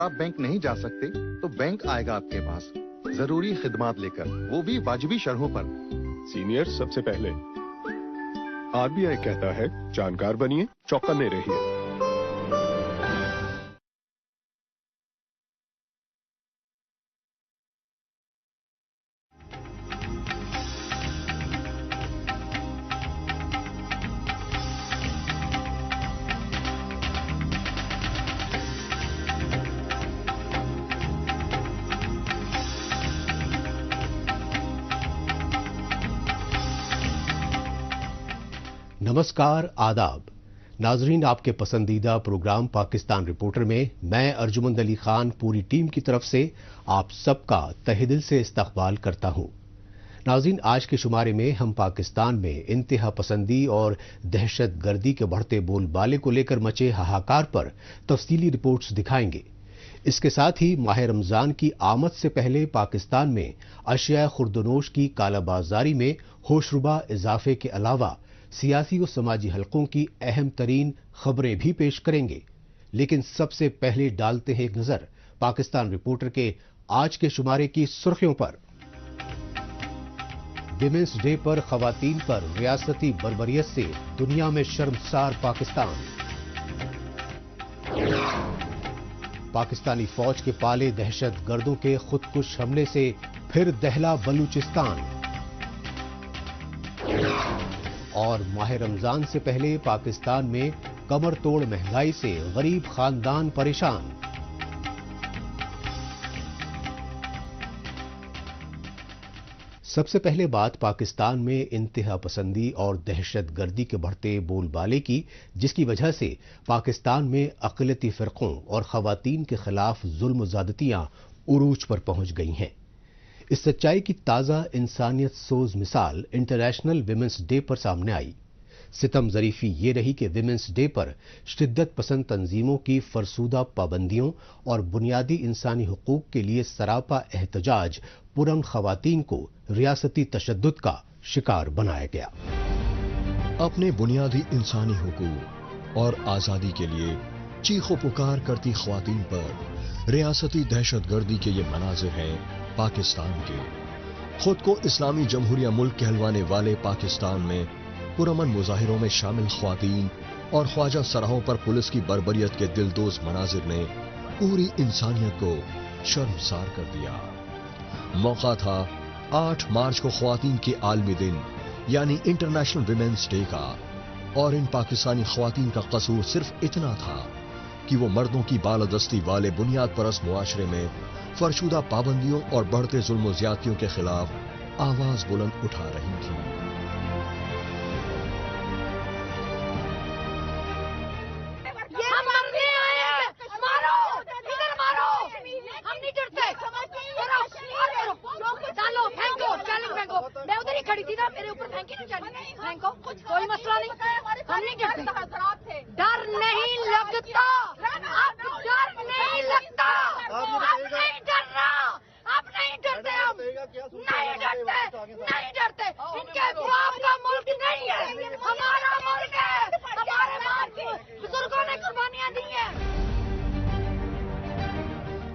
आप बैंक नहीं जा सकते तो बैंक आएगा आपके पास जरूरी खिदमात लेकर, वो भी वाजिबी शरहों पर। सीनियर सबसे पहले। आरबीआई कहता है, जानकार बनिए, चौकन्ने रहिए। नमस्कार, आदाब नाजरीन। आपके पसंदीदा प्रोग्राम पाकिस्तान रिपोर्टर में मैं अर्जुमंद अली खान पूरी टीम की तरफ से आप सबका तहे दिल से इस्तकबाल करता हूं। नाजरीन, आज के शुमारे में हम पाकिस्तान में इंतहा पसंदी और दहशत गर्दी के बढ़ते बोलबाले को लेकर मचे हाहाकार पर तफसीली रिपोर्ट्स दिखाएंगे। इसके साथ ही माह रमजान की आमद से पहले पाकिस्तान में अशिया खुर्दनोश की कालाबाजारी में होशरुबा इजाफे के अलावा सियासी और समाजी हलकों की अहम तरीन खबरें भी पेश करेंगे। लेकिन सबसे पहले डालते हैं एक नजर पाकिस्तान रिपोर्टर के आज के शुमारे की सुर्खियों पर। विमेंस डे पर खवातीन पर रियासती बर्बरियत से दुनिया में शर्मसार पाकिस्तान। पाकिस्तानी फौज के पाले दहशत गर्दों के खुदकुश हमले से फिर दहला बलूचिस्तान। और माह रमजान से पहले पाकिस्तान में कमर तोड़ महंगाई से गरीब खानदान परेशान। सबसे पहले बात पाकिस्तान में इंतहा पसंदी और दहशत गर्दी के बढ़ते बोलबाले की, जिसकी वजह से पाकिस्तान में अक़लियती फ़िरक़ों और ख़वातीन के खिलाफ जुल्म ज़्यादतियां उरूज पर पहुंच गई हैं। इस सच्चाई की ताज़ा इंसानियत सोज मिसाल इंटरनेशनल विमेंस डे पर सामने आई। सितम ज़रीफ़ी ये रही कि विमेंस डे पर शिद्दत पसंद तंजीमों की फरसूदा पाबंदियों और बुनियादी इंसानी हुकूक के लिए सरापा एहतजाज पुरअमन ख़वातीन को रियासती तशद्दुद का शिकार बनाया गया। अपने बुनियादी इंसानी हुकूक और आज़ादी के लिए चीखो पुकार करती ख़वातीन पर रियासती दहशतगर्दी के ये मनाज़िर हैं पाकिस्तान के। खुद को इस्लामी जमहूरिया मुल्क कहलवाने वाले पाकिस्तान में पुरअमन मुजाहिरों में शामिल ख्वातीन और ख्वाजा सराहों पर पुलिस की बर्बरियत के दिलदोज मनाजिर ने पूरी इंसानियत को शर्मसार कर दिया। मौका था 8 मार्च को ख्वातीन के आलमी दिन यानी इंटरनेशनल विमेंस डे का, और इन पाकिस्तानी ख्वातीन का कसूर सिर्फ इतना था कि वो मर्दों की बालादस्ती वाले बुनियाद परस्त मुआशरे में फरशुदा पाबंदियों और बढ़ते जुल्म ज्यादतियों के खिलाफ आवाज बुलंद उठा रही थी। हम मरने आए हैं, मारो, इधर मारो, हम नहीं डरते। डालो, फेंको, चैलेंज फेंको। मैं उधर ही खड़ी थी ना, मेरे ऊपर फेंकी ना चैलेंज, फेंको, कोई मसला नहीं, हम नहीं डरते। डर नहीं लगता, अब डर नहीं लगता, अब नहीं डरना, अब नहीं डरते, हम नहीं डरते, नहीं डरते। इनके बाप का मुल्क नहीं है, हमारा मुल्क है, हमारे बाप के बुजुर्गों ने कुर्बानियां दी हैं।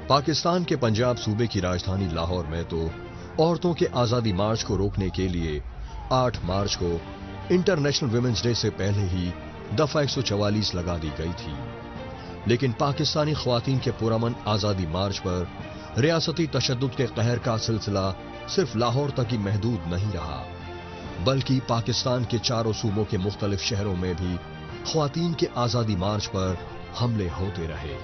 पाकिस्तान के पंजाब सूबे की राजधानी लाहौर में तो औरतों के आजादी मार्च को रोकने के लिए 8 मार्च को इंटरनेशनल विमेंस डे से पहले ही दफा 144 लगा दी गई थी। लेकिन पाकिस्तानी ख्वातीन के पुरअमन आजादी मार्च पर रियासती तशद्दुद के कहर का सिलसिला सिर्फ लाहौर तक ही महदूद नहीं रहा, बल्कि पाकिस्तान के चारों सूबों के मुख्तलिफ शहरों में भी ख्वातीन के आजादी मार्च पर हमले होते रहे।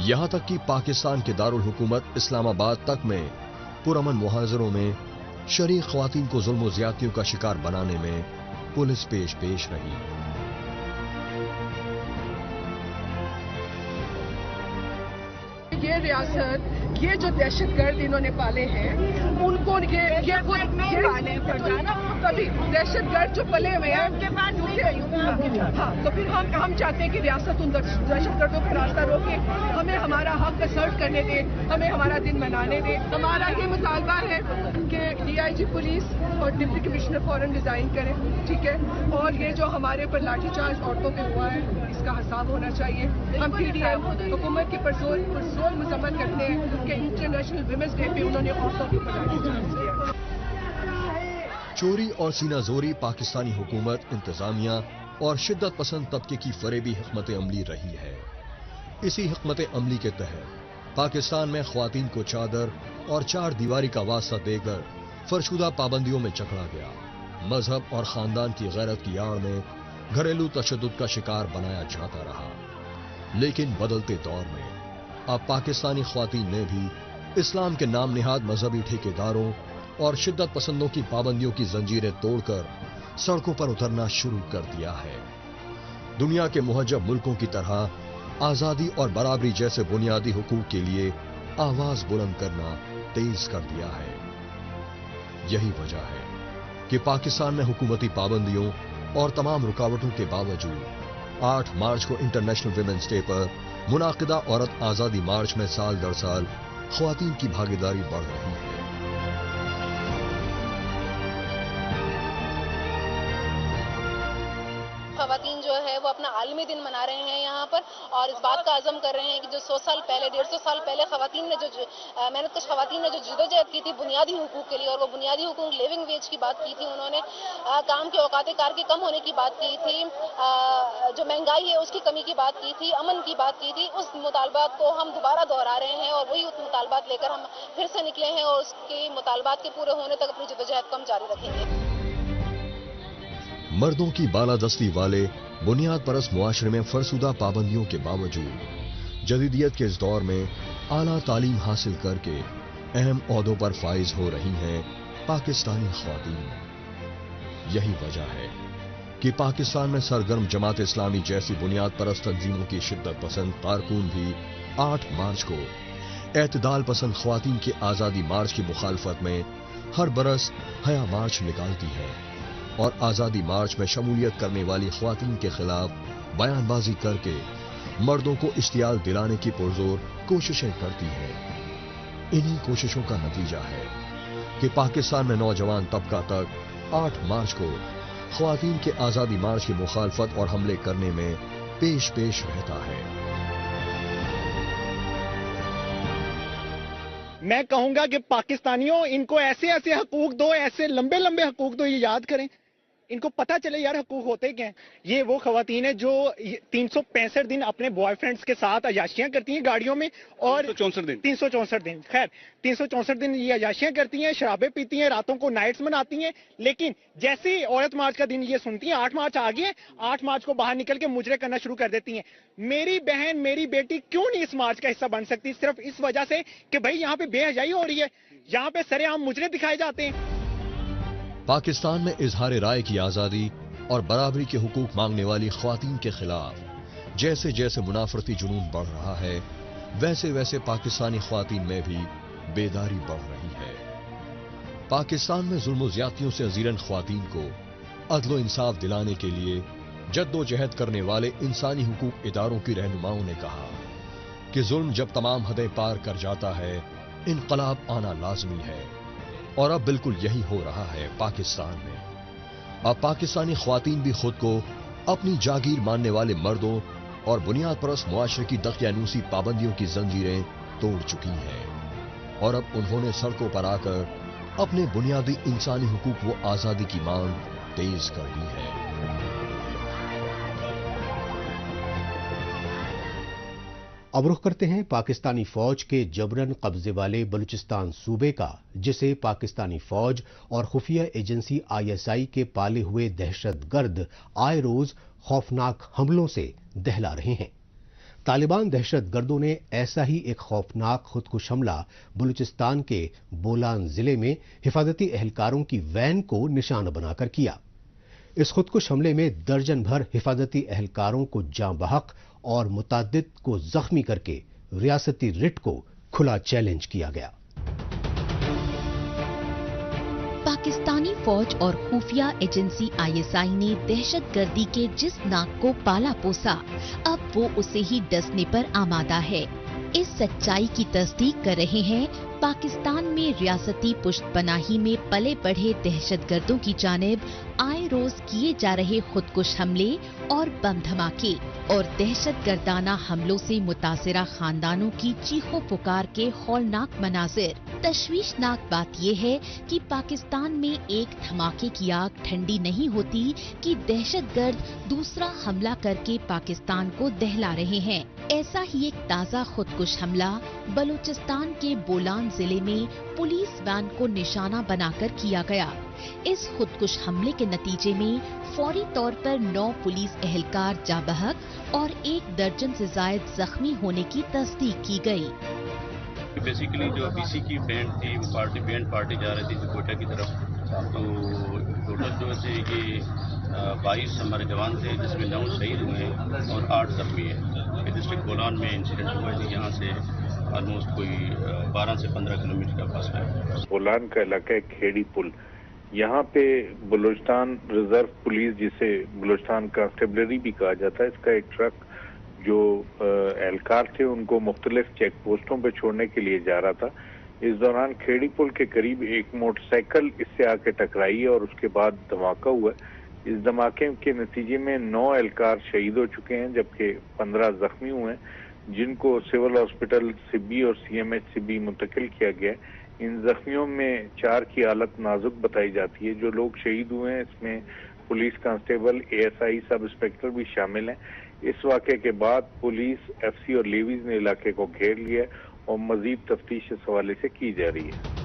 यहां तक कि पाकिस्तान के दारुल हुकूमत इस्लामाबाद तक में पुरअमन मुहाजिरों में शरीक ख्वातीन को जुल्म ज्यादतियों का शिकार बनाने में पुलिस पेश रही। ये रियासत, ये जो दहशतगर्द इन्होंने पाले हैं, उनको ये पाले पड़ जाना। तभी दहशत गर्द जो पले हुए हैं हाँ, तो फिर हम चाहते हैं कि रियासत उन दहशत गर्दों का रास्ता रोके, हमें हमारा हक असर्ट करने दे, हमें हमारा दिन मनाने दे। हमारा ये मुतालबा है कि DIG पुलिस और डिप्टी कमिश्नर फौरन रिजाइन करें, ठीक है, और ये जो हमारे ऊपर लाठीचार्ज औरतों पे हुआ है इसका हिसाब होना चाहिए। हम PDM हुकूमत की पुरजोर मजम्मत करते हैं कि इंटरनेशनल विमेंस डे पे उन्होंने औरतों के ऊपर लाठीचार्ज किया। चोरी और सीनाजोरी पाकिस्तानी हुकूमत, इंतजामिया और शिद्दत पसंद तबके की फरेबी हिकमत अमली रही है। इसी हिकमत अमली के तहत पाकिस्तान में ख्वातीन को चादर और चार दीवारी का वास्ता देकर फरशुदा पाबंदियों में जकड़ा गया। मजहब और खानदान की गैरत की आड़ में घरेलू तशद्दुद का शिकार बनाया जाता रहा। लेकिन बदलते दौर में अब पाकिस्तानी ख्वातीन ने भी इस्लाम के नाम निहाद मजहबी ठेकेदारों और शिद्दत पसंदों की पाबंदियों की जंजीरें तोड़कर सड़कों पर उतरना शुरू कर दिया है। दुनिया के मुहज्जब मुल्कों की तरह आजादी और बराबरी जैसे बुनियादी हुकूक के लिए आवाज बुलंद करना तेज कर दिया है। यही वजह है कि पाकिस्तान में हुकूमती पाबंदियों और तमाम रुकावटों के बावजूद 8 मार्च को इंटरनेशनल विमेंस डे पर मुनाकिदा औरत आजादी मार्च में साल दर साल ख्वातीन की भागीदारी बढ़ रही है। ख़वातीन जो है वो अपना आलमी दिन मना रहे हैं यहाँ पर, और इस बात का अज़म कर रहे हैं कि जो 100 साल पहले 150 साल पहले ख़वातीन ने जो मेहनत कश ख़वातीन ने जो जिदोजहद की थी बुनियादी हुकूक के लिए, और वो बुनियादी हुकूक लिविंग वेज की बात की थी उन्होंने, काम के औकात कार के कम होने की बात की थी, जो महंगाई है उसकी कमी की बात की थी, अमन की बात की थी। उस मुतालबात को हम दोबारा दोहरा रहे हैं और वही मुतालबात लेकर हम फिर से निकले हैं और उसके मुतालबात के पूरे होने तक अपनी जिदोजहद कम जारी रखेंगे। मर्दों की बालादस्ती वाले बुनियाद परस्त मुआशरे में फरसुदा पाबंदियों के बावजूद जदीदियत के इस दौर में आला तालीम हासिल करके अहम ओहदों पर फाइज हो रही हैं पाकिस्तानी ख्वातीन। यही वजह है कि पाकिस्तान में सरगर्म जमात इस्लामी जैसी बुनियाद परस्त तंजीमों की शिद्दत पसंद कारकुन भी 8 मार्च को एतदाल पसंद ख्वातीन की आजादी मार्च की मुखालफत में हर बरस हया मार्च निकालती है और आजादी मार्च में शमूलियत करने वाली ख्वातीन के खिलाफ बयानबाजी करके मर्दों को इश्तियाल दिलाने की पुरजोर कोशिशें करती है। इन्हीं कोशिशों का नतीजा है कि पाकिस्तान में नौजवान तबका तक 8 मार्च को ख्वातीन के आजादी मार्च की मुखालफत और हमले करने में पेश रहता है। मैं कहूंगा कि पाकिस्तानियों, इनको ऐसे ऐसे हकूक दो, ऐसे लंबे लंबे हकूक दो, ये याद करें, इनको पता चले यार हकूक होते क्या हैं। ये वो खवातीन है जो 365 दिन अपने बॉयफ्रेंड्स के साथ अयाशियां करती हैं गाड़ियों में, और 364 दिन खैर 364 दिन ये अयाशियां करती हैं, शराबें पीती हैं, रातों को नाइट्स मनाती हैं। लेकिन जैसे ही औरत मार्च का दिन ये सुनती हैं, 8 मार्च आ गए, 8 मार्च को बाहर निकल के मुजरे करना शुरू कर देती हैं। मेरी बहन, मेरी बेटी क्यों नहीं इस मार्च का हिस्सा बन सकती? सिर्फ इस वजह से कि भाई यहाँ पे बेहयाई हो रही है, यहाँ पे सरेआम मुजरे दिखाए जाते हैं। पाकिस्तान में इजहार राय की आजादी और बराबरी के हुकूक मांगने वाली ख्वातीन के खिलाफ जैसे जैसे मुनाफरती जुनून बढ़ रहा है, वैसे वैसे पाकिस्तानी ख्वातीन में भी बेदारी बढ़ रही है। पाकिस्तान में जुल्म ज्यादतियों से अजीरन ख्वातीन को अदलो इंसाफ दिलाने के लिए जद्दोजहद करने वाले इंसानी हुकूक इदारों की रहनुमाओं ने कहा कि जुल्म जब तमाम हदें पार कर जाता है, इनकलाब आना लाजमी है। और अब बिल्कुल यही हो रहा है पाकिस्तान में। अब पाकिस्तानी ख्वातीन भी खुद को अपनी जागीर मानने वाले मर्दों और बुनियाद परस्त मुआशरे की दकियानूसी पाबंदियों की जंजीरें तोड़ चुकी हैं और अब उन्होंने सड़कों पर आकर अपने बुनियादी इंसानी हुकूक व आजादी की मांग तेज कर दी है। अब रुख करते हैं पाकिस्तानी फौज के जबरन कब्जे वाले बलूचिस्तान सूबे का, जिसे पाकिस्तानी फौज और खुफिया एजेंसी ISI के पाले हुए दहशतगर्द आए रोज खौफनाक हमलों से दहला रहे हैं। तालिबान दहशतगर्दों ने ऐसा ही एक खौफनाक खुदकुश हमला बलूचिस्तान के बोलान जिले में हिफाजती एहलकारों की वैन को निशाना बनाकर किया। इस खुदकुश हमले में दर्जन भर हिफाजती एहलकारों को जाँ बहक और मुतादिद को जख्मी करके रियासती रिट को खुला चैलेंज किया गया। पाकिस्तानी फौज और खुफिया एजेंसी ISI ने दहशतगर्दी के जिस नाक को पाला पोसा, अब वो उसे ही डसने पर आमादा है। इस सच्चाई की तस्दीक कर रहे हैं पाकिस्तान में रियासती पुष्तपनाही में पले बढ़े दहशतगर्दों की जानिब आए रोज किए जा रहे खुदकुश हमले और बम धमाके और दहशतगर्दाना हमलों से मुतासिरा खानदानों की चीखों पुकार के हौलनाक मनाजिर। तशवीशनाक बात यह है कि पाकिस्तान में एक धमाके की आग ठंडी नहीं होती कि दहशतगर्द दूसरा हमला करके पाकिस्तान को दहला रहे हैं। ऐसा ही एक ताज़ा खुदकुश हमला बलूचिस्तान के बोलान जिले में पुलिस वैन को निशाना बनाकर किया गया। इस खुदकुश हमले के नतीजे में फौरी तौर पर 9 पुलिस एहलकार जाँ बहक और 1 दर्जन से जायद जख्मी होने की तस्दीक की गई। बेसिकली जो BC की बैंड थी, वो बैंड पार्टी जा रही थी कोयटा की तरफ, तो टोटल जो है ये 22 हमारे जवान थे, जिसमें 9 शहीद हुए हैं और 8 जख्मी हैं। ये डिस्ट्रिक्ट बोलान में इंसिडेंट हुआ है, यहाँ से ऑलमोस्ट कोई 12 से 15 किलोमीटर का फासला है। बोलान का इलाका है खेड़ी पुल, यहाँ पे बलूचिस्तान रिजर्व पुलिस, जिसे बलूचिस्तान कांस्टेबलरी भी कहा जाता है, इसका एक ट्रक जो एहलकार थे उनको मुख्तलिफ चेक पोस्टों पे छोड़ने के लिए जा रहा था। इस दौरान खेड़ी पुल के करीब एक मोटरसाइकिल इससे आके टकराई और उसके बाद धमाका हुआ। इस धमाके के नतीजे में 9 एहलकार शहीद हो चुके हैं, जबकि 15 जख्मी हुए हैं, जिनको सिविल हॉस्पिटल सिब्बी और CMH सिब्बी मुंतकिल किया गया है। इन जख्मियों में 4 की हालत नाजुक बताई जाती है। जो लोग शहीद हुए हैं इसमें police constable, ASI sub inspector भी शामिल हैं। इस वाक़े के बाद पुलिस, FC और लेवीज ने इलाके को घेर लिया और मजीद तफ्तीश इस हवाले से की जा रही है।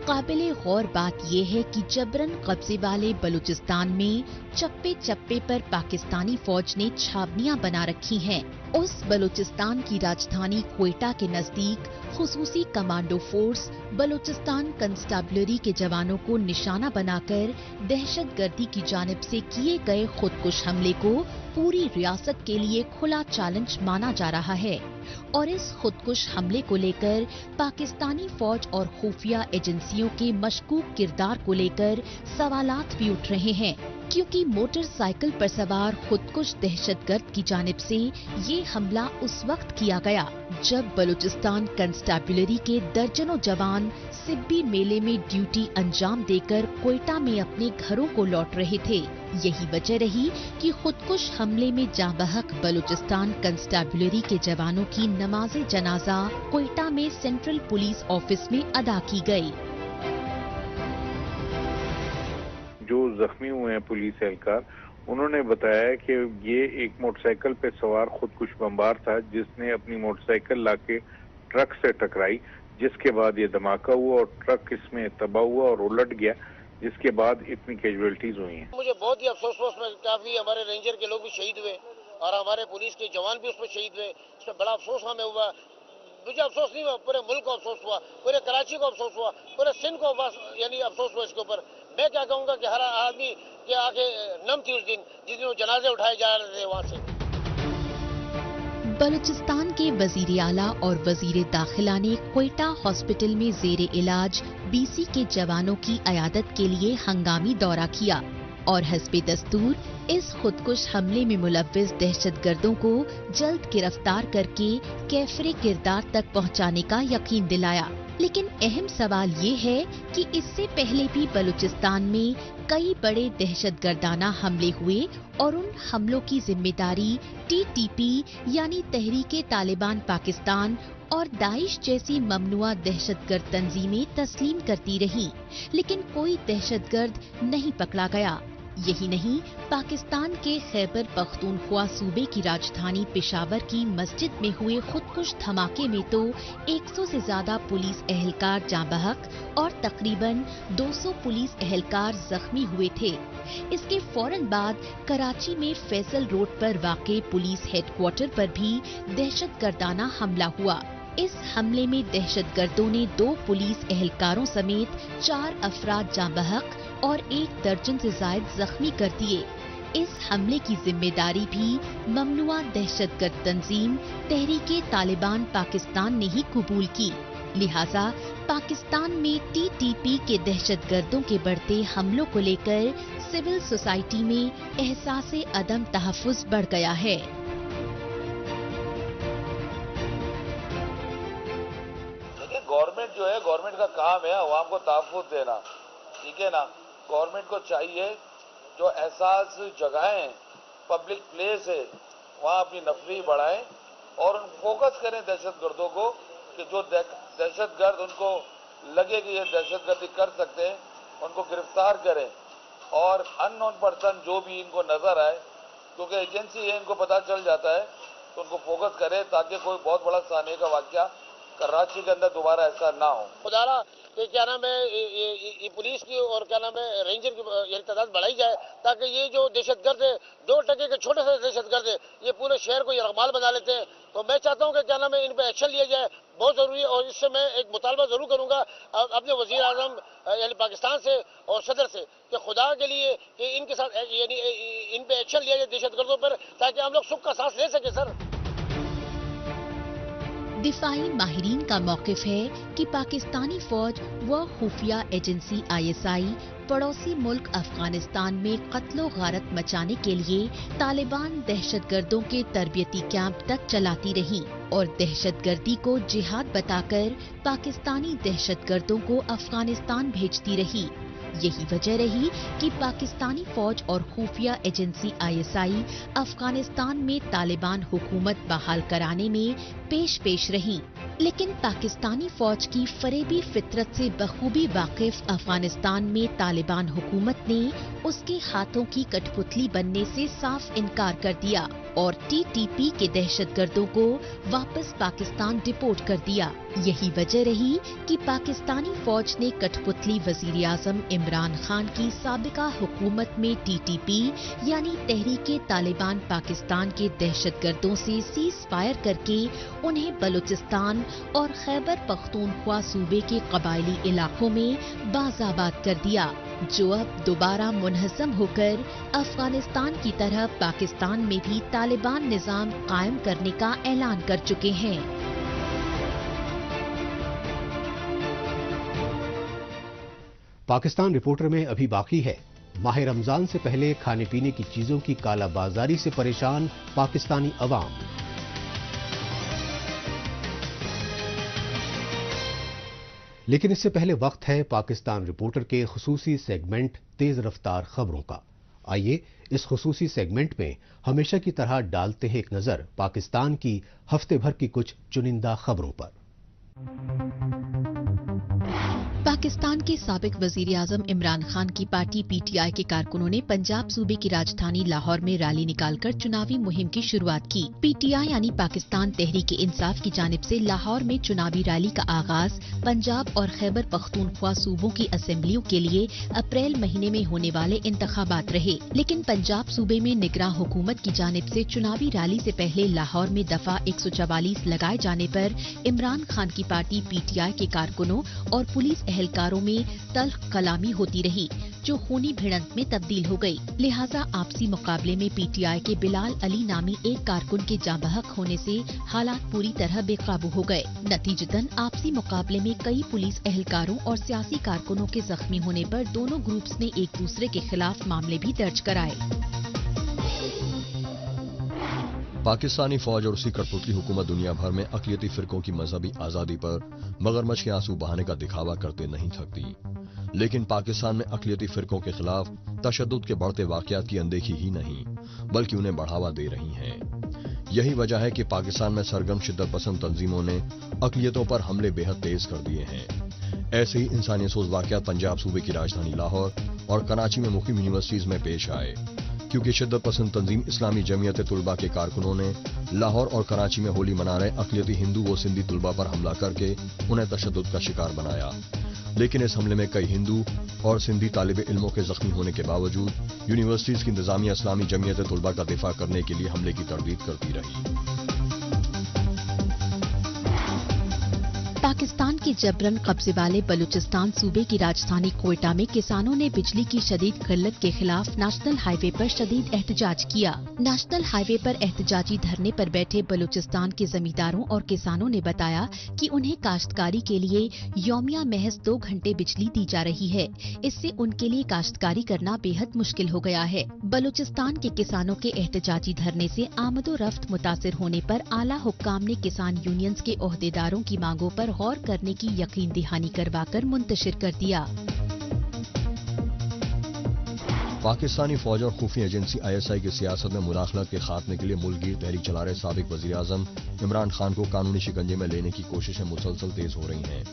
काबिले गौर बात यह है कि जबरन कब्जे वाले बलूचिस्तान में चप्पे चप्पे पर पाकिस्तानी फौज ने छावनियां बना रखी हैं। उस बलूचिस्तान की राजधानी क्वेटा के नजदीक खुसूसी कमांडो फोर्स बलूचिस्तान कंस्टेबलरी के जवानों को निशाना बनाकर दहशतगर्दी की जानिब से किए गए खुदकुश हमले को पूरी रियासत के लिए खुला चैलेंज माना जा रहा है और इस खुदकुश हमले को लेकर पाकिस्तानी फौज और खुफिया एजेंसियों के मशकूक किरदार को लेकर सवालात भी उठ रहे हैं, क्योंकि मोटरसाइकिल पर सवार खुदकुश दहशतगर्द की जानिब से ये हमला उस वक्त किया गया जब बलूचिस्तान कंस्टेबलरी के दर्जनों जवान सिब्बी मेले में ड्यूटी अंजाम देकर क्वेटा में अपने घरों को लौट रहे थे। यही वजह रही कि खुदकुश हमले में जाँ बहक बलूचिस्तान कंस्टेबलरी के जवानों की नमाज़े जनाजा क्वेटा में सेंट्रल पुलिस ऑफिस में अदा की गई। जो जख्मी हुए हैं पुलिस एहलकार, उन्होंने बताया कि ये एक मोटरसाइकिल पे सवार खुदकुश बमबार था, जिसने अपनी मोटरसाइकिल लाके ट्रक से टकराई, जिसके बाद ये धमाका हुआ और ट्रक इसमें तबाह हुआ और उलट गया, जिसके बाद इतनी कैजुअलिटीज हुई हैं। मुझे बहुत ही अफसोस हुआ, उसमें काफी हमारे रेंजर के लोग भी शहीद हुए और हमारे पुलिस के जवान भी उसमें शहीद हुए। इसमें बड़ा अफसोस हमें हुआ। मुझे अफसोस नहीं हुआ, पूरे मुल्क को अफसोस हुआ, पूरे कराची को अफसोस हुआ, पूरे सिंध को यानी अफसोस हुआ इसके ऊपर। मैं क्या कहूँगा कि हर आदमी के आगे नम थी उस दिन जिस दिन वो जनाजे उठाए जा रहे थे वहाँ से। बलूचिस्तान के वजीर आला और वजीर दाखिला ने क्वेटा हॉस्पिटल में जेर इलाज BC के जवानों की अयादत के लिए हंगामी दौरा किया और हस्बे दस्तूर इस खुदकुश हमले में मुलव्विस दहशतगर्दों को जल्द गिरफ्तार करके कैफरे किरदार तक पहुंचाने का यकीन दिलाया। लेकिन अहम सवाल ये है कि इससे पहले भी बलूचिस्तान में कई बड़े दहशतगर्दाना हमले हुए और उन हमलों की जिम्मेदारी TTP यानी तहरीके तालिबान पाकिस्तान और दाइश जैसी ममनुआ दहशतगर्द तंजीमें तस्लीम करती रहीं, लेकिन कोई दहशतगर्द नहीं पकड़ा गया। यही नहीं, पाकिस्तान के खैबर पख्तूनख्वा सूबे की राजधानी पेशावर की मस्जिद में हुए खुदकुश धमाके में तो 100 से ज्यादा पुलिस एहलकार जाँ बहक और तकरीबन 200 पुलिस एहलकार जख्मी हुए थे। इसके फौरन बाद कराची में फैसल रोड पर वाक़े पुलिस हेडक्वार्टर पर भी दहशतगर्दाना हमला हुआ। इस हमले में दहशतगर्दों ने 2 पुलिस एहलकारों समेत 4 अफराद जाँ बहक और 1 दर्जन से जायद जख्मी कर दिए। इस हमले की जिम्मेदारी भी ममनुआ दहशतगर्द तंजीम तहरीके तालिबान पाकिस्तान ने ही कबूल की। लिहाजा पाकिस्तान में टीटीपी के दहशतगर्दों के बढ़ते हमलों को लेकर सिविल सोसाइटी में एहसास अदम तहफ़्फ़ुज़ बढ़ गया है। देखिए, गवर्नमेंट जो है, गवर्नमेंट का काम है अवाम को तहफ़्फ़ुज़ देना, ठीक है ना। गवर्नमेंट को चाहिए जो एहसास जगहें, पब्लिक प्लेस है, वहाँ अपनी नफरी बढ़ाएं और फोकस करें दहशतगर्दों को, कि जो दहशतगर्द उनको लगे कि ये दहशतगर्दी कर सकते हैं, उनको गिरफ्तार करें और अननोन पर्सन जो भी इनको नजर आए, क्योंकि एजेंसी है, इनको पता चल जाता है, तो उनको फोकस करें ताकि कोई बहुत बड़ा साने का वाकया कराची के अंदर दोबारा ऐसा ना हो। खुदारा कि क्या नाम है ये पुलिस की और क्या नाम है रेंजर की ये तादाद बढ़ाई जाए, ताकि ये जो दहशतगर्द है, 2% के छोटे से दहशतगर्द है, ये पूरे शहर को यरगमाल बना लेते हैं। तो मैं चाहता हूँ कि क्या नाम है इन पर एक्शन लिया जाए, बहुत जरूरी है। और इससे मैं एक मुतालबा जरूर करूंगा अपने वजीर आजम यानी पाकिस्तान से और सदर से कि खुदा के लिए कि इनके साथ यानी इन पे एक्शन लिया जाए दहशतगर्दों पर, ताकि हम लोग सुख का सांस ले सके। सर, दिफाई माहिरीन का मौक़िफ़ है कि पाकिस्तानी फौज व खुफिया एजेंसी ISI पड़ोसी मुल्क अफगानिस्तान में कत्लो गारत मचाने के लिए तालिबान दहशतगर्दों के तरबियती कैंप तक चलाती रही और दहशतगर्दी को जिहाद बताकर पाकिस्तानी दहशतगर्दों को अफगानिस्तान भेजती रही। यही वजह रही कि पाकिस्तानी फौज और खुफिया एजेंसी ISI अफगानिस्तान में तालिबान हुकूमत बहाल कराने में पेश रही। लेकिन पाकिस्तानी फौज की फरेबी फितरत से बखूबी वाकिफ अफगानिस्तान में तालिबान हुकूमत ने उसके हाथों की कठपुतली बनने से साफ इनकार कर दिया और TTP के दहशतगर्दों को वापस पाकिस्तान डिपोर्ट कर दिया। यही वजह रही कि पाकिस्तानी फौज ने कठपुतली वजीर आजम इमरान खान की साबिका हुकूमत में TTP यानी तहरीके तालिबान पाकिस्तान के दहशतगर्दों से सीज फायर करके उन्हें बलूचिस्तान और खैबर पख्तूनख्वा सूबे के कबायली इलाकों में बाज़ाबाद कर दिया, जो अब दोबारा मुनहज़म होकर अफगानिस्तान की तरह पाकिस्तान में भी तालिबान निज़ाम कायम करने का ऐलान कर चुके हैं। पाकिस्तान रिपोर्टर में अभी बाकी है, माह रमजान से पहले खाने पीने की चीजों की कालाबाजारी से परेशान पाकिस्तानी अवाम। लेकिन इससे पहले वक्त है पाकिस्तान रिपोर्टर के खुसूसी सेगमेंट तेज रफ्तार खबरों का। आइए इस खुसूसी सेगमेंट में हमेशा की तरह डालते हैं एक नजर पाकिस्तान की हफ्ते भर की कुछ चुनिंदा खबरों पर। पाकिस्तान के साबिक वजीर आजम इमरान खान की पार्टी PTI के कारकुनों ने पंजाब सूबे की राजधानी लाहौर में रैली निकालकर चुनावी मुहिम की शुरुआत की। PTI यानी पाकिस्तान तहरीक इंसाफ की जानिब से लाहौर में चुनावी रैली का आगाज पंजाब और खैबर पख्तूनख्वा सूबों की असेंबलियों के लिए अप्रैल महीने में होने वाले इंतखाबात रहे। लेकिन पंजाब सूबे में निगरां हुकूमत की जानिब से चुनावी रैली से पहले लाहौर में दफा 144 लगाए जाने पर इमरान खान की पार्टी PTI के कारकुनों और पुलिस एहलकारों में तल्ख कलामी होती रही, जो खूनी भिड़ंत में तब्दील हो गई। लिहाजा आपसी मुकाबले में PTI के बिलाल अली नामी एक कारकुन के जांबहक होने से हालात पूरी तरह बेकाबू हो गए। नतीजतन आपसी मुकाबले में कई पुलिस एहलकारों और सियासी कारकुनों के जख्मी होने पर दोनों ग्रुप्स ने एक दूसरे के खिलाफ मामले भी दर्ज कराए। पाकिस्तानी फौज और उसकी कठपुतली हुकूमत दुनिया भर में अक़लियती फिरकों की मजहबी आज़ादी पर मगरमच्छ के आंसू बहाने का दिखावा करते नहीं थकती, लेकिन पाकिस्तान में अक़लियती फिरकों के खिलाफ तशद्दुद के बढ़ते वाक़यात की अनदेखी ही नहीं बल्कि उन्हें बढ़ावा दे रही हैं। यही वजह है कि पाकिस्तान में सरगर्म शिद्दत पसंद तंजीमों ने अक़लियतों पर हमले बेहद तेज कर दिए हैं। ऐसे ही इंसानियत सोज वाक़यात पंजाब सूबे की राजधानी लाहौर और कराची में मुख्य यूनिवर्सिटीज में पेश आए, क्योंकि शिद्दत पसंद तंजीम इस्लामी जमीयत तुलबा के कारकुनों ने लाहौर और कराची में होली मना रहे अक़लियती हिंदू व सिंधी तुलबा पर हमला करके उन्हें तशद्दुद का शिकार बनाया। लेकिन इस हमले में कई हिंदू और सिंधी तालिब इल्मों के जख्मी होने के बावजूद यूनिवर्सिटीज की इंतजामिया इस्लामी जमीयत तुलबा का दिफा करने के लिए हमले की तरदीद करती रही। पाकिस्तान के जबरन कब्जे वाले बलूचिस्तान सूबे की राजधानी कोयटा में किसानों ने बिजली की शदीद किल्लत के खिलाफ नेशनल हाईवे पर शदीद एहतजाज किया। नेशनल हाईवे पर एहतजाजी धरने पर बैठे बलूचिस्तान के जमींदारों और किसानों ने बताया कि उन्हें काश्तकारी के लिए यौमिया महज 2 घंटे बिजली दी जा रही है। इससे उनके लिए काश्तकारी करना बेहद मुश्किल हो गया है। बलूचिस्तान के किसानों के एहतजाजी धरने से आमदोरफ्त मुतासिर होने पर आला हुक्काम ने किसान यूनियंस के ओहदेदारों की मांगों पर गौर करने की यकीन दहानी करवाकर मुंतशिर कर दिया। पाकिस्तानी फौज और खुफिया एजेंसी ISI की सियासत में मुदाखलत के खात्मे के लिए मुल्कगीर तहरीक चला रहे साबिक वजीर आजम इमरान खान को कानूनी शिकंजे में लेने की कोशिशें मुसलसल तेज हो रही हैं।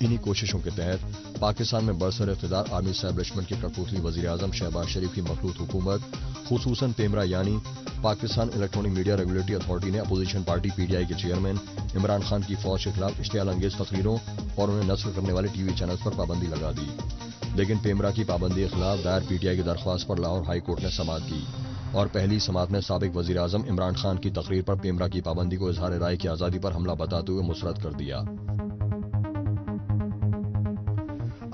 इन्हीं कोशिशों के तहत पाकिस्तान में बरसर इख्तिदार आर्मी एस्टैब्लिशमेंट के कठपुतली वजीर आजम शहबाज शरीफ की मखलूत हुकूमत खुसूसन पेमरा यानी Pakistan electronic media regulatory authority ने अपोजिशन पार्टी PTI के चेयरमैन इमरान खान की फौज के खिलाफ इश्तियाल अंगेज तकरीरों और उन्हें नस्ल करने वाले TV चैनल्स पर पाबंदी लगा दी। लेकिन पेमरा की पाबंदी के खिलाफ दायर PTI की दरख्वास्त पर लाहौर हाई कोर्ट ने समाअत की और पहली समाअत में साबिक वजीर आजम इमरान खान की तकरीर पर पेमरा की पाबंदी को इजहार राय की आजादी पर हमला बताते हुए मुसरत कर दिया।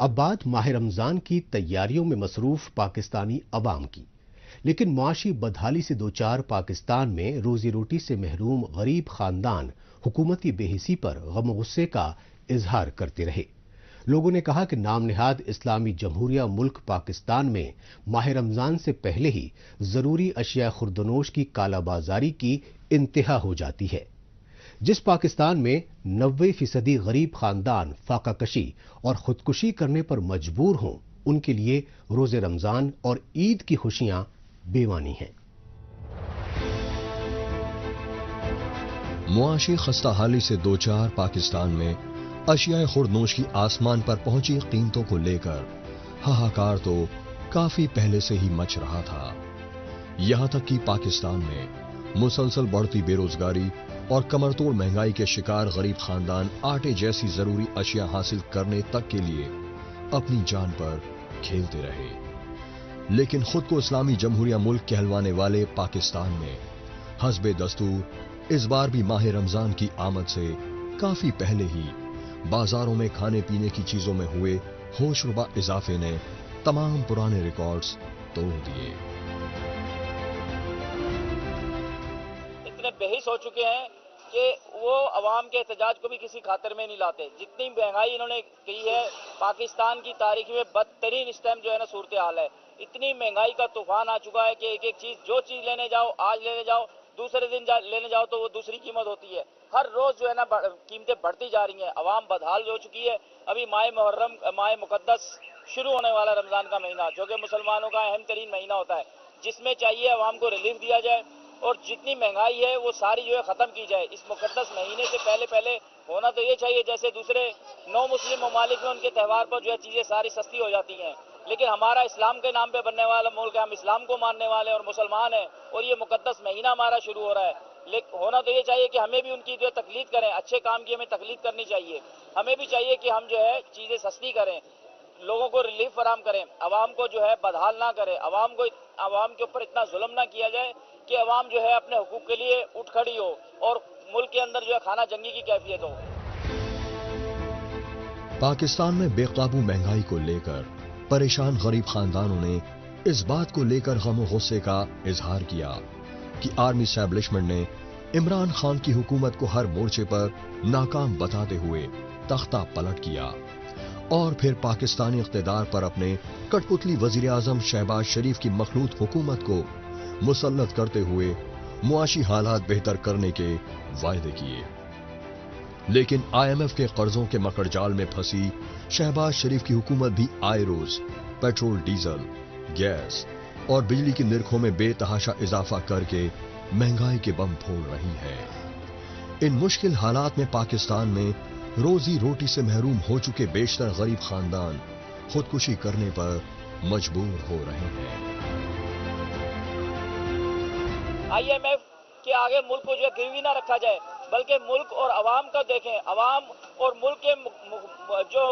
अब बात माह रमजान की तैयारियों में मसरूफ पाकिस्तानी अवाम की। लेकिन मुआशी बदहाली से दो चार पाकिस्तान में रोजी रोटी से महरूम गरीब खानदान हुकूमती बेहिसी पर गम गुस्से का इजहार करते रहे। लोगों ने कहा कि नाम निहाद इस्लामी जमहूरिया मुल्क पाकिस्तान में माह रमजान से पहले ही जरूरी अशिया खुर्दनोश की कालाबाजारी की इंतहा हो जाती है। जिस पाकिस्तान में 90% गरीब खानदान फाका कशी और खुदकुशी करने पर मजबूर हों, उनके लिए रोजे रमजान और ईद की खुशियां बेमानी हैं। मुआशी खस्ताहाली से दो चार पाकिस्तान में अशियाए खुर्दनोश की आसमान पर पहुंची कीमतों को लेकर हाहाकार तो काफी पहले से ही मच रहा था। यहां तक कि पाकिस्तान में मुसलसल बढ़ती बेरोजगारी और कमरतोड़ महंगाई के शिकार गरीब खानदान आटे जैसी जरूरी अशिया हासिल करने तक के लिए अपनी जान पर खेलते रहे। लेकिन खुद को इस्लामी जमहूरिया मुल्क कहलवाने वाले पाकिस्तान में हस्बे दस्तूर इस बार भी माह रमजान की आमद से काफी पहले ही बाजारों में खाने पीने की चीजों में हुए होशरुबा इजाफे ने तमाम पुराने रिकॉर्ड्स तोड़ दिए। इतने बेहिस हो चुके हैं कि वो अवाम के एहतजाज को भी किसी खातिर में नहीं लाते। जितनी महंगाई इन्होंने की है, पाकिस्तान की तारीख में बदतरीन इस टाइम जो है ना सूरत हाल है। इतनी महंगाई का तूफान आ चुका है कि एक एक चीज, जो चीज लेने जाओ, आज लेने जाओ, दूसरे दिन लेने जाओ तो वो दूसरी कीमत होती है। हर रोज जो है ना कीमतें बढ़ती जा रही हैं। अवाम बदहाल हो चुकी है। अभी माह मुहर्रम, माह मुकद्दस शुरू होने वाला रमजान का महीना, जो कि मुसलमानों का अहम तरीन महीना होता है, जिसमें चाहिए अवाम को रिलीफ दिया जाए और जितनी महंगाई है वो सारी जो है खत्म की जाए। इस मुकद्दस महीने से पहले होना तो ये चाहिए जैसे दूसरे 9 मुस्लिम ममालिक में उनके त्यौहार पर जो है चीजें सारी सस्ती हो जाती हैं। लेकिन हमारा इस्लाम के नाम पे बनने वाला मुल्क है, हम इस्लाम को मानने वाले और मुसलमान हैं और ये मुकद्दस महीना हमारा शुरू हो रहा है। लेकिन होना तो ये चाहिए कि हमें भी उनकी जो तकलीद करें, अच्छे काम की हमें तकलीद करनी चाहिए। हमें भी चाहिए कि हम जो है चीजें सस्ती करें, लोगों को रिलीफ फराहम करें, अवाम को जो है बदहाल ना करें, अवाम के ऊपर इतना जुल्म ना किया जाए कि अवाम जो है अपने हुकूक के लिए उठ खड़ी हो और मुल्क के अंदर जो है खाना जंगी की कैफियत हो। पाकिस्तान में बेकाबू महंगाई को लेकर परेशान गरीब खानदानों ने इस बात को लेकर गम और गुस्से का इजहार किया कि आर्मी एस्टैब्लिशमेंट ने इमरान खान की हुकूमत को हर मोर्चे पर नाकाम बताते हुए तख्ता पलट किया और फिर पाकिस्तानी इख्तिदार पर अपने कठपुतली वजीर आजम शहबाज शरीफ की मखलूत हुकूमत को मुसल्लत करते हुए मुआशी हालात बेहतर करने के वायदे किए। लेकिन IMF के कर्जों के मकड़जाल में फंसी शहबाज शरीफ की हुकूमत भी आए रोज पेट्रोल, डीजल, गैस और बिजली की निरखों में बेतहाशा इजाफा करके महंगाई के बम फोड़ रही है। इन मुश्किल हालात में पाकिस्तान में रोजी रोटी से महरूम हो चुके बेशतर गरीब खानदान खुदकुशी करने पर मजबूर हो रहे हैं। IMF के आगे मुल्क को जो गिरवी ना रखा जाए, बल्कि मुल्क और अवाम का देखें, अवाम और मुल्क के जो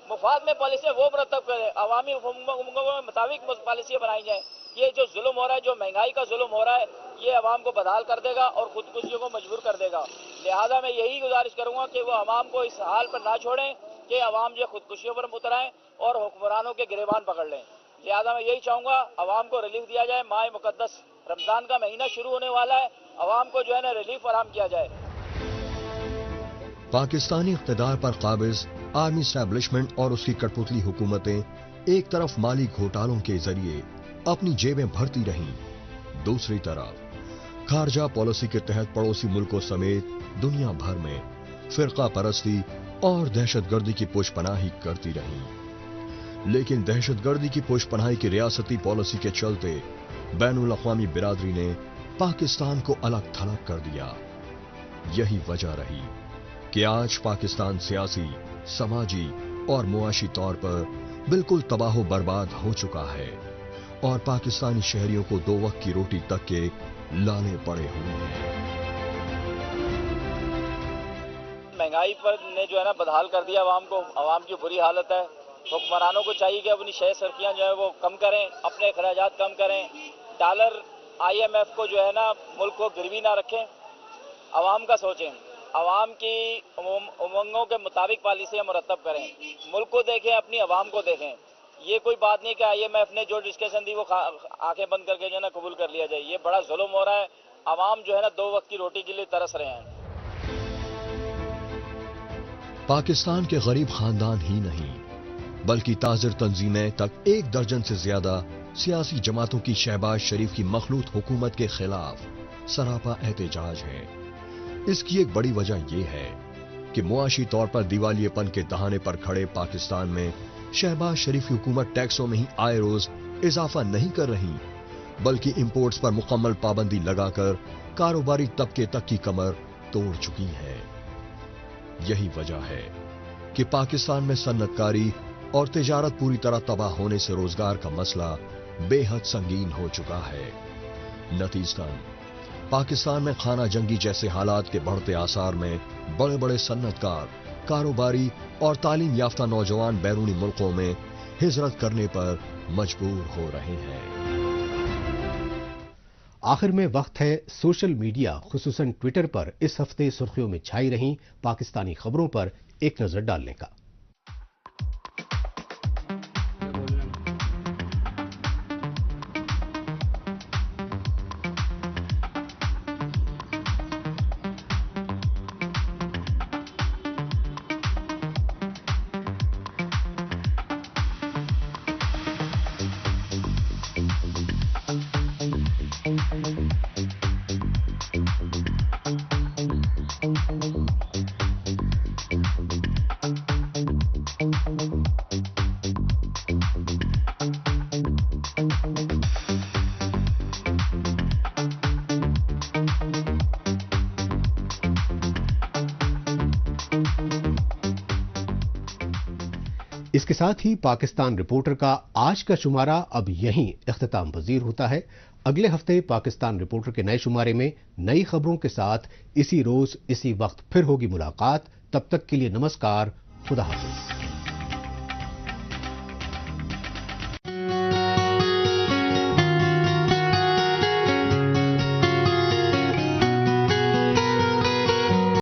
मुफाद में पॉलिसी है वो मरतब करें, अवामी मुताबिक पॉलिसियां बनाई जाए। یہ جو ظلم ہو رہا ہے، جو مہنگائی کا ظلم ہو رہا ہے، یہ عوام کو بدحال کر دے گا اور خودکشیوں کو مجبور کر دے گا. لہذا میں یہی گزارش کروں گا کہ وہ عوام کو اس حال پر نہ چھوڑیں کہ عوام جو خودکشیوں پر اترائیں اور حکمرانوں کے گریبان پکڑ لیں. لہذا میں یہی چاہوں گا عوام کو ریلیف دیا جائے. ماہ مقدس رمضان کا مہینہ شروع ہونے والا ہے، عوام کو جو ہے نا ریلیف فراہم کیا جائے. پاکستانی اقتدار پر قابض آرمی اسٹیبلشمنٹ اور اس کی کٹپتلی حکومتیں ایک طرف مالی گھوٹالوں کے ذریعے اپنی جیبیں بھرتی رہیں، دوسری طرف خارجہ پالیسی کے تحت پڑوسی ملکوں سمیت دنیا بھر میں فرقہ پرستی اور دہشت گردی کی پوش پناہی کرتی رہیں. لیکن دہشت گردی کی پوش پناہی کی ریاستی پالیسی کے چلتے بین الاقوامی برادری نے پاکستان کو الگ تھلگ کر دیا. یہی وجہ رہی کہ آج پاکستان سیاسی، سماجی اور معاشی طور پر بالکل تباہ و برباد ہو چکا ہے اور پاکستانی شہریوں کو 2 وقت کی روٹی تک کے لالے پڑے ہوئے ہیں. مہنگائی پر نے جو ہے نا بدحال کر دیا عوام کو، عوام کی بری حالت ہے. حکمرانوں کو چاہیے کہ اپنی شے سرکیاں جو ہے وہ کم کریں، اپنے اخراجات کم کریں، ڈالر IMF کو جو ہے نا ملک کو گروی نہ رکھیں، عوام کا سوچیں، عوام کی امنگوں کے مطابق پالیسیاں مرتب کریں، ملک کو دیکھیں، اپنی عوام کو دیکھیں. یہ کوئی بات نہیں کہ IMF نے جو ڈسکشن دی وہ آنکھیں بند کر کے جو ہے نا قبول کر لیا جائے. یہ بڑا ظلم ہو رہا ہے. عوام جو ہے نا 2 وقت کی روٹی کے لیے ترس رہے ہیں. پاکستان کے غریب خاندان ہی نہیں بلکہ تاجر تنظیمیں تک 1 درجن سے زیادہ سیاسی جماعتوں کی شہباز شریف کی مخلوط حکومت کے خلاف سراپا احتجاج ہے. اس کی ایک بڑی وجہ یہ ہے کہ معاشی طور پر دیوالیے پن کے دہانے پر کھڑے پاکستان میں شہباز شریف کی حکومت ٹیکسوں میں ہی آئے روز اضافہ نہیں کر رہی بلکہ امپورٹس پر مکمل پابندی لگا کر کاروباری طبقے تک کی کمر توڑ چکی ہے. یہی وجہ ہے کہ پاکستان میں صنعت کاری اور تجارت پوری طرح تباہ ہونے سے روزگار کا مسئلہ بے حد سنگین ہو چکا ہے. نتیجتاً پاکستان میں خانہ جنگی جیسے حالات کے بڑھتے آثار میں بڑے بڑے صنعت کار، کاروباری اور تعلیم یافتہ نوجوان بیرونی ملکوں میں ہجرت کرنے پر مجبور ہو رہے ہیں. آخر میں وقت ہے سوشل میڈیا خصوصاً ٹویٹر پر اس ہفتے سرخیوں میں چھائی رہیں پاکستانی خبروں پر ایک نظر ڈالنے کا. اس کے ساتھ ہی پاکستان رپورٹر کا آج کا شمارہ اب یہیں اختتام پذیر ہوتا ہے. اگلے ہفتے پاکستان رپورٹر کے نئے شمارے میں نئی خبروں کے ساتھ اسی روز اسی وقت پھر ہوگی ملاقات. تب تک کے لیے نمسکار، خدا حافظ.